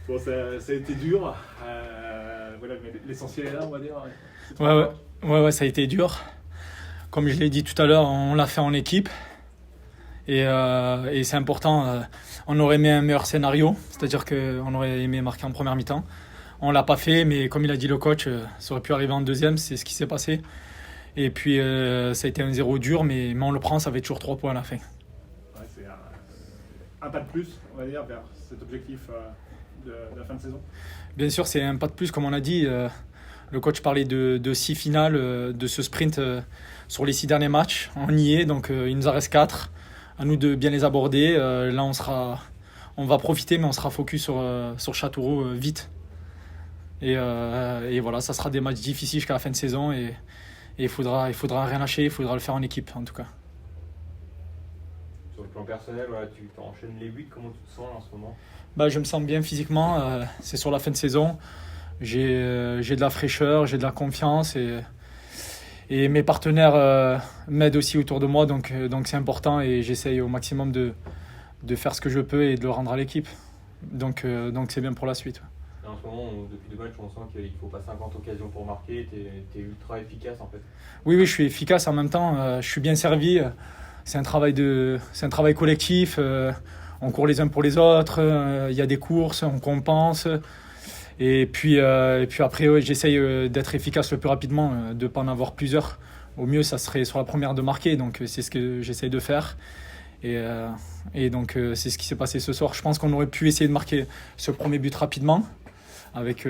Bon, ça a été dur. Voilà, mais l'essentiel est là, on va dire. Ouais, ça a été dur. Comme je l'ai dit tout à l'heure, on l'a fait en équipe. Et c'est important. On aurait aimé un meilleur scénario, c'est-à-dire qu'on aurait aimé marquer en première mi-temps. On ne l'a pas fait, mais comme il a dit le coach, ça aurait pu arriver en deuxième, c'est ce qui s'est passé. Et puis ça a été un 0 dur, mais on le prend, ça fait toujours 3 points à la fin. Ouais, c'est un pas de plus, on va dire, vers cet objectif de la fin de saison. Bien sûr, c'est un pas de plus, comme on a dit. Le coach parlait de 6 finales, de ce sprint sur les 6 derniers matchs. On y est, donc il nous en reste 4. À nous de bien les aborder. Là, on va profiter, mais on sera focus sur Châteauroux vite. Et voilà, ça sera des matchs difficiles jusqu'à la fin de saison. Et il faudra rien lâcher, il faudra le faire en équipe, en tout cas. Sur le plan personnel, voilà, tu enchaînes les buts, comment tu te sens en ce moment? Je me sens bien physiquement. C'est sur la fin de saison. J'ai de la fraîcheur, j'ai de la confiance. Et mes partenaires m'aident aussi autour de moi, donc c'est important et j'essaye au maximum de faire ce que je peux et de le rendre à l'équipe. Donc c'est bien pour la suite. En ce moment, depuis 2 matchs, on sent qu'il ne faut pas 50 occasions pour marquer, tu es ultra efficace en fait. Oui, je suis efficace en même temps, je suis bien servi. C'est un travail collectif, on court les uns pour les autres, il y a des courses, on compense. Et puis après, j'essaye d'être efficace le plus rapidement, de ne pas en avoir plusieurs. Au mieux, ça serait sur la première de marquer, donc c'est ce que j'essaye de faire. Et donc c'est ce qui s'est passé ce soir. Je pense qu'on aurait pu essayer de marquer ce premier but rapidement, avec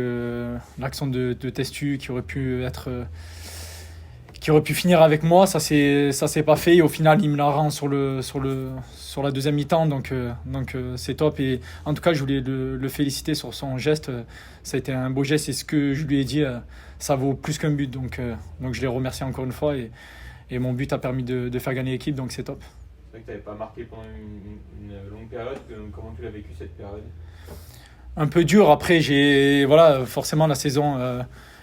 l'action de Testu qui aurait pu finir avec moi. Ça s'est pas fait et au final il me la rend sur la deuxième mi-temps, donc c'est top. Et en tout cas, je voulais le féliciter sur son geste. Ça a été un beau geste et ce que je lui ai dit, ça vaut plus qu'un but, donc je l'ai remercié encore une fois et mon but a permis de faire gagner l'équipe, donc c'est top. C'est vrai que tu n'avais pas marqué pendant une longue période. Comment tu l'as vécu cette période? Un peu dur. Après, forcément la saison,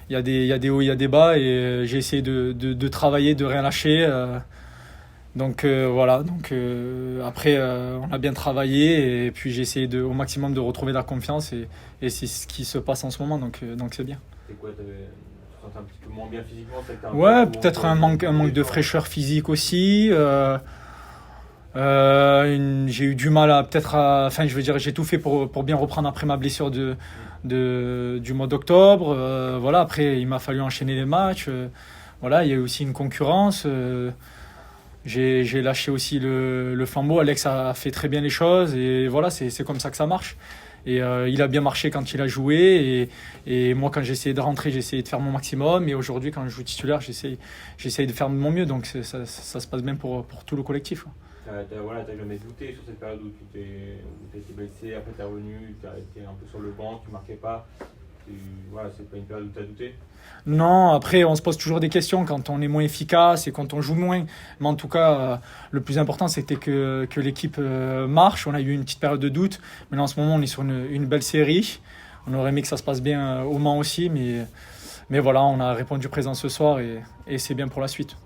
il y a des hauts, il y a des bas et j'ai essayé de travailler, de rien lâcher. Après, on a bien travaillé et puis j'ai essayé au maximum de retrouver la confiance et c'est ce qui se passe en ce moment, donc c'est bien. C'est quoi, tu te sentais un petit peu moins bien physiquement? Ouais, peut-être un manque de fraîcheur physique aussi. J'ai eu du mal j'ai tout fait pour bien reprendre après ma blessure du mois d'octobre. Après, il m'a fallu enchaîner les matchs. Il y a eu aussi une concurrence. J'ai lâché aussi le flambeau. Alex a fait très bien les choses et voilà, c'est comme ça que ça marche. Et il a bien marché quand il a joué et moi quand j'ai essayé de rentrer, j'ai essayé de faire mon maximum et aujourd'hui quand je joue titulaire, j'essaye de faire de mon mieux, donc ça se passe bien pour tout le collectif. T'as jamais douté sur cette période où tu été blessé, après t'es revenu, t'as été un peu sur le banc, tu marquais pas. C'est pas une période où t'as douté? Non, après on se pose toujours des questions quand on est moins efficace et quand on joue moins. Mais en tout cas, le plus important c'était que l'équipe marche. On a eu une petite période de doute. Maintenant en ce moment on est sur une belle série. On aurait aimé que ça se passe bien au Mans aussi, mais voilà, on a répondu présent ce soir et c'est bien pour la suite.